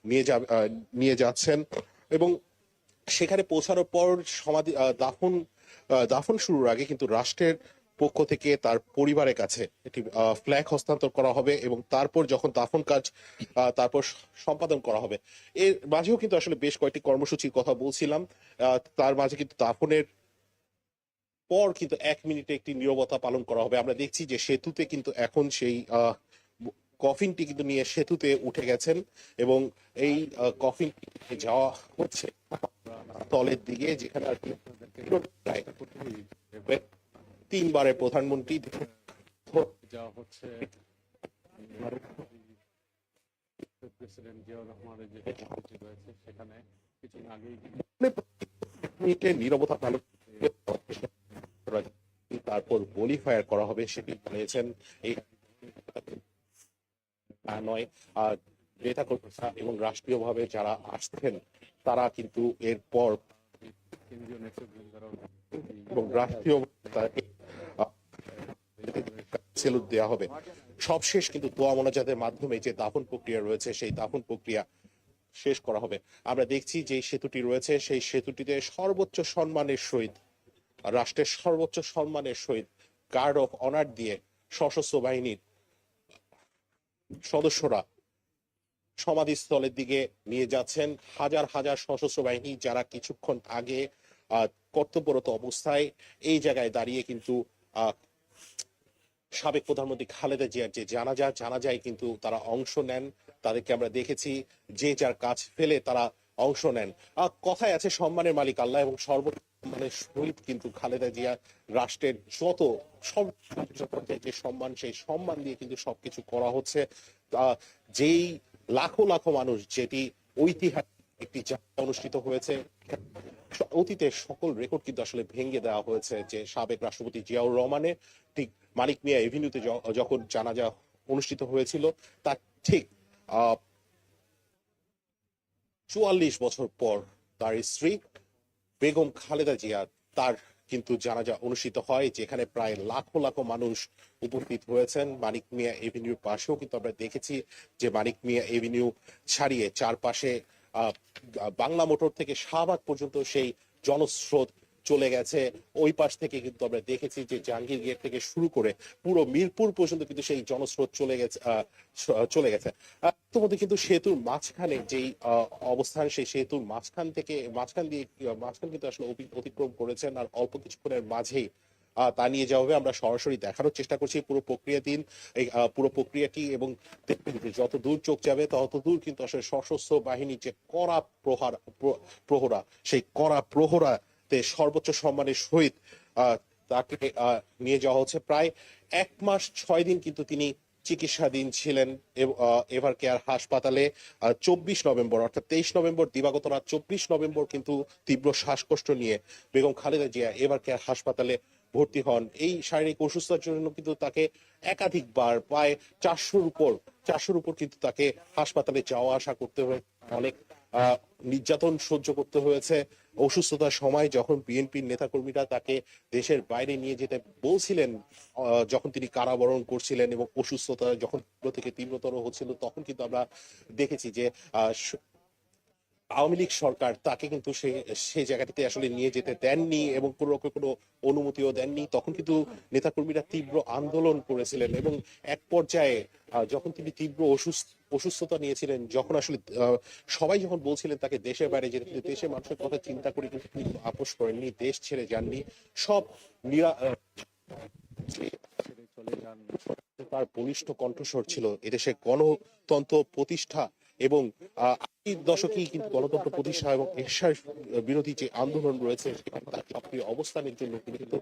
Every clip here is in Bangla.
নিয়ে যা নিয়ে যাচ্ছেন এবং সেখানে পৌঁছানোর পর সমাধি দাফন শুরুর আগে কিন্তু রাষ্ট্রের পক্ষ থেকে তার পরিবারের কাছে একটি ফ্ল্যাগ হস্তান্তর করা হবে এবং তারপর যখন দাফন কাজ তারপর সম্পাদন করা হবে। এর মাঝেও কিন্তু আসলে বেশ কয়েকটি কর্মসূচির কথা বলছিলাম। তার মাঝে কিন্তু দাফনের পর কিন্তু 1 মিনিটে একটি নীরবতা পালন করা হবে। আমরা দেখছি যে সেতুতে কিন্তু এখন সেই কফিনটি কিন্তু নিয়ে সেতুতে উঠে গেছেন এবং এই কফিন যাওয়া হচ্ছে তলের দিকে, যেখানে আর কি প্রায় 3বারের প্রধানমন্ত্রী যাওয়া হচ্ছে প্রেসিডেন্ট জিয়াউর রহমানের যে কর্মসূচি রয়েছে সেখানে কিছুদিন আগেই মিনিটের নীরবতা পালন তারপর বলি ফায়ার করা হবে সেটি জানিয়েছেন। এই নয় নেতা কর্মীরা এবং রাষ্ট্রীয়ভাবে যারা আসছেন তারা কিন্তু এরপর কেন্দ্রীয় নেতৃবৃন্দরাও এবং রাষ্ট্রীয় সেলুট দেওয়া হবে। সবশেষ কিন্তু দোয়া মোনাজাতের মাধ্যমে যে দাফন প্রক্রিয়া রয়েছে সেই দাফন প্রক্রিয়া শেষ করা হবে। আমরা দেখছি যে সেতুটি রয়েছে সেই সেতুটিতে সর্বোচ্চ সম্মানের সহিত রাষ্ট্রের সর্বোচ্চ সম্মানের সহিত গার্ড অফ অনার দিয়ে সশস্ত্র বাহিনীর সদস্যরা সমাধিস্থলের দিকে নিয়ে যাচ্ছেন। হাজার হাজার সশস্ত্র বাহিনী যারা কিছুক্ষণ আগে কর্তব্যরত অবস্থায় এই জায়গায় দাঁড়িয়ে কিন্তু সাবেক প্রধানমন্ত্রী খালেদা জিয়ার যে জানাজায় কিন্তু তারা অংশ নেন। তাদেরকে আমরা দেখেছি যে যার কাজ ফেলে তারা অংশ নেন। কথায় আছে সম্মানের মালিক আল্লাহ এবং সর্বসম্মানের সহিত কিন্তু খালেদা জিয়া রাষ্ট্রের যত সব যে সম্মান সেই সম্মান দিয়ে কিন্তু সবকিছু করা হচ্ছে। যেই লাখো লাখো মানুষ যেটি ঐতিহাসিক একটি যাত্রা অনুষ্ঠিত হয়েছে, অতীতের সকল রেকর্ড কিন্তু আসলে ভেঙে দেওয়া হয়েছে। যে সাবেক রাষ্ট্রপতি জিয়াউর রহমানের ঠিক মানিক মিয়া এভিনিউতে যখন জানাজা অনুষ্ঠিত হয়েছিল তার ঠিক ৪৪ বছর পর তার স্ত্রী বেগম খালেদা জিয়া তার কিন্তু জানাজা অনুষ্ঠিত হয়, যেখানে প্রায় লাখো লাখো মানুষ উপস্থিত হয়েছেন। মানিক মিয়া এভিনিউর পাশেও কিন্তু আমরা দেখেছি যে মানিক মিয়া এভিনিউ ছাড়িয়ে চারপাশে বাংলা মোটর থেকে শাহবাগ পর্যন্ত সেই জনস্রোত চলে গেছে। ওই পাশ থেকে কিন্তু আমরা দেখেছি যে জাহাঙ্গীর গেট থেকে শুরু করে পুরো মিরপুর পর্যন্ত কিন্তু সেই জনস্রোত চলে গেছে। ইতিমধ্যে কিন্তু সেতুর মাঝখানে যেই অবস্থান সেই সেতুর মাঝখান কিন্তু আসলে অতিক্রম করেছেন। আর অল্প কিছুক্ষণের মাঝেই তা নিয়ে যাওয়া হবে। আমরা সরাসরি দেখানোর চেষ্টা করছি পুরো প্রক্রিয়াটি এবং দেখবেন যে যত দূর চোখ যাবে তত দূর কিন্তু আসলে সশস্ত্র বাহিনীর যে কড়া প্রহরা সেই কড়া প্রহরাতে সর্বোচ্চ সম্মানের সহিত তাকে নিয়ে যাওয়া হচ্ছে। প্রায় 1 মাস 6 দিন কিন্তু তিনি চিকিৎসাধীন ছিলেন এভার কেয়ার হাসপাতালে। 24 নভেম্বর অর্থাৎ 23 নভেম্বর দিবাগত রাত 24 নভেম্বর কিন্তু তীব্র শ্বাসকষ্ট নিয়ে বেগম খালেদা জিয়া এভার কেয়ার হাসপাতালে ভর্তি হন। এই শারীরিক অসুস্থতার জন্য কিন্তু তাকে একাধিকবার প্রায় 400-র উপর কিন্তু তাকে হাসপাতালে যাওয়া আসা করতে হয়। অনেক নির্যাতন সহ্য করতে হয়েছে। অসুস্থতার সময় যখন বিএনপির নেতাকর্মীরা তাকে দেশের বাইরে নিয়ে যেতে বলছিলেন, যখন তিনি কারাবরণ করছিলেন এবং অসুস্থতা যখন তীব্র থেকে তীব্রতর হচ্ছিল, তখন কিন্তু আমরা দেখেছি যে আওয়ামী লীগ সরকার তাকে কিন্তু সেই জায়গাটিতে আসলে নিয়ে যেতে দেননি এবং কোনো রকম কোনো অনুমতিও দেননি। তখন কিন্তু নেতাকর্মীরা তীব্র আন্দোলন করেছিলেন এবং এক পর্যায়ে যখন তিনি তীব্র অসুস্থতা নিয়েছিলেন, যখন আসলে সবাই যখন বলছিলেন তাকে দেশের বাইরে যেতে, দেশের মানুষের কথা চিন্তা করে কিন্তু তিনি আপোষ করেননি, দেশ ছেড়ে যাননি। সব চলে যান। তার বলিষ্ঠ কণ্ঠস্বর ছিল এদেশে গণতন্ত্র প্রতিষ্ঠা এবং দশকেই কিন্তু গণতন্ত্র প্রতিষ্ঠা এবং এরশাদ বিরোধী যে আন্দোলন রয়েছে তার সক্রিয় অবস্থানের জন্য তিনি কিন্তু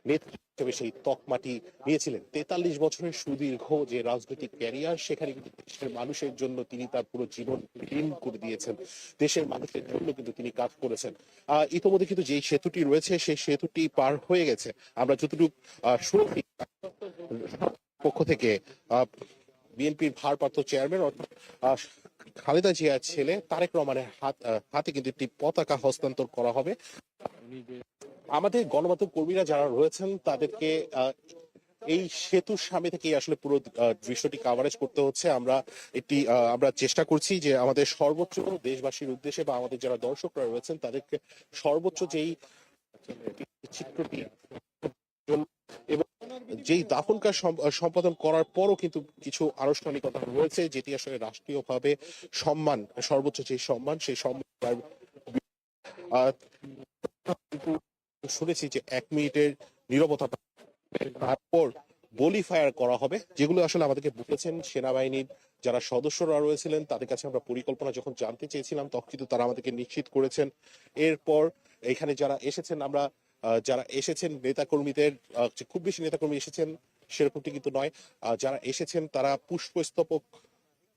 নেতা হিসেবে সেই তকমাটি নিয়েছিলেন। 43 বছরের সুদীর্ঘ যে রাজনৈতিক ক্যারিয়ার, সেখানে কিন্তু দেশের মানুষের জন্য তিনি তার পুরো জীবন বিলীন করে দিয়েছেন। দেশের মানুষের জন্য কিন্তু তিনি কাজ করেছেন। ইতিমধ্যে কিন্তু যে সেতুটি রয়েছে সেই সেতুটি পার হয়ে গেছে। আমরা যতটুকু শুনেছি পক্ষ থেকে বিএনপির ভারপ্রাপ্ত চেয়ারম্যান অর্থাৎ খালেদা জিয়ার ছেলে তারেক রহমানের হাতে কিন্তু একটি পতাকা হস্তান্তর করা হবে। আমাদের গণমাধ্যম কর্মীরা যারা রয়েছেন তাদেরকে এই সেতুর সামনে থেকেই আসলে পুরো দৃশ্যটি কাভারেজ করতে হচ্ছে। আমরা চেষ্টা করছি যে আমাদের সর্বোচ্চ দেশবাসীর উদ্দেশ্যে বা আমাদের যারা দর্শকরা রয়েছেন তাদেরকে সর্বোচ্চ যেই চিত্রটি এবং যেই দাফন কাজ সম্পাদন করার পরও কিন্তু কিছু আনুষ্ঠানিকতা রয়েছে, যেটি আসলে রাষ্ট্রীয়ভাবে সম্মান, সর্বোচ্চ যে সম্মান, সেই সম্মান আহ, কিন্তু শুনেছি যে 1 মিনিটের নীরবতা, তারপর বলি ফায়ার করা হবে, যেগুলো আসলে আমাদেরকে বলেছেন সেনাবাহিনীর যারা সদস্যরা রয়েছিলেন। তাদের কাছে আমরা পরিকল্পনা যখন জানতে চেয়েছিলাম তখন কিন্তু তারা আমাদেরকে নিশ্চিত করেছেন। এরপর এখানে যারা এসেছেন, যারা এসেছেন নেতাকর্মীদের যে খুব বেশি নেতাকর্মী এসেছেন সেরকমটি কিন্তু নয়। যারা এসেছেন তারা পুষ্পস্তবক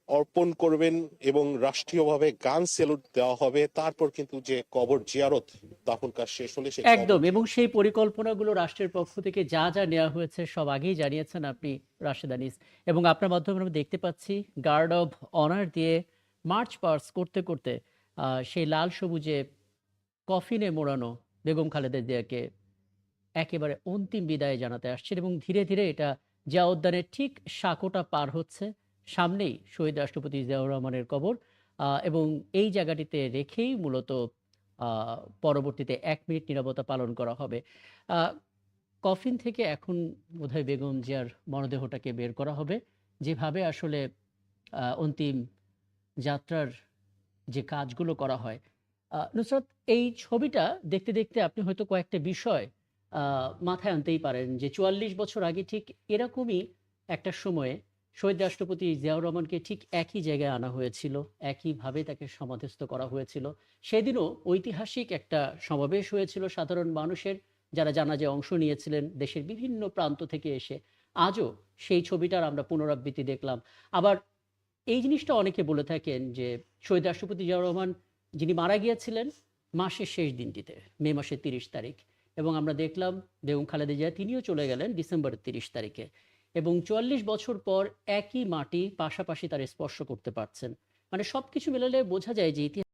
অর্পণ করবেন এবং রাষ্ট্রীয়ভাবে গান স্যালুট দেওয়া হবে। তারপর কিন্তু যে কবর জিয়ারত, দাফন কাজ শেষ হলে সেই একদম, এবং সেই পরিকল্পনাগুলো রাষ্ট্রের পক্ষ থেকে যা যা নেওয়া হয়েছে সব আগেই জানিয়েছেন আপনি, রাশেদ আনিস। এবং আপনার মাধ্যমে আমরা দেখতে পাচ্ছি গার্ড অব অনার দিয়ে মার্চ পাস করতে করতে সেই লাল সবুজে কফিনে মোড়ানো বেগম খালেদা জিয়াকে একেবারে অন্তিম বিদায় জানাতে আসছেন, এবং ধীরে ধীরে এটা জিয়া উদ্যানের ঠিক সাঁকোটা পার হচ্ছে। সামনেই শহীদ রাষ্ট্রপতি জিয়াউর রহমানের কবর, এবং এই জায়গাটিতে রেখেই মূলত পরবর্তীতে 1 মিনিট নীরবতা পালন করা হবে। আহ, কফিন থেকে এখন বোধহয় বেগম জিয়ার মরদেহটাকে বের করা হবে, যেভাবে আসলে অন্তিম যাত্রার যে কাজগুলো করা হয়। নুসরাত, এই ছবিটা দেখতে দেখতে আপনি হয়তো কয়েকটা বিষয় মাথায় আনতেই পারেন যে 44 বছর আগে ঠিক এরকমই একটা সময়ে শহীদ রাষ্ট্রপতি জিয়াউর রহমানকে ঠিক একই জায়গায় আনা হয়েছিল, একইভাবে তাকে সমাধিস্থ করা হয়েছিল। সেদিনও ঐতিহাসিক একটা সমাবেশ হয়েছিল সাধারণ মানুষের, যারা জানাজায় অংশ নিয়েছিলেন দেশের বিভিন্ন প্রান্ত থেকে এসে। আজও সেই ছবিটার আমরা পুনরাবৃত্তি দেখলাম। আবার এই জিনিসটা অনেকে বলে থাকেন যে শহীদ রাষ্ট্রপতি জিয়াউর রহমান যিনি মারা গিয়েছিলেন মাসের শেষ দিনটিতে, মে মাসের 30 তারিখ, এবং আমরা দেখলাম বেগম খালেদা জিয়া তিনিও চলে গেলেন ডিসেম্বরের 30 তারিখে। এবং 44 বছর পর একই মাটি পাশাপাশি তার স্পর্শ করতে পারছেন। মানে সবকিছু মেলালে বোঝা যায় যে ইতিহাস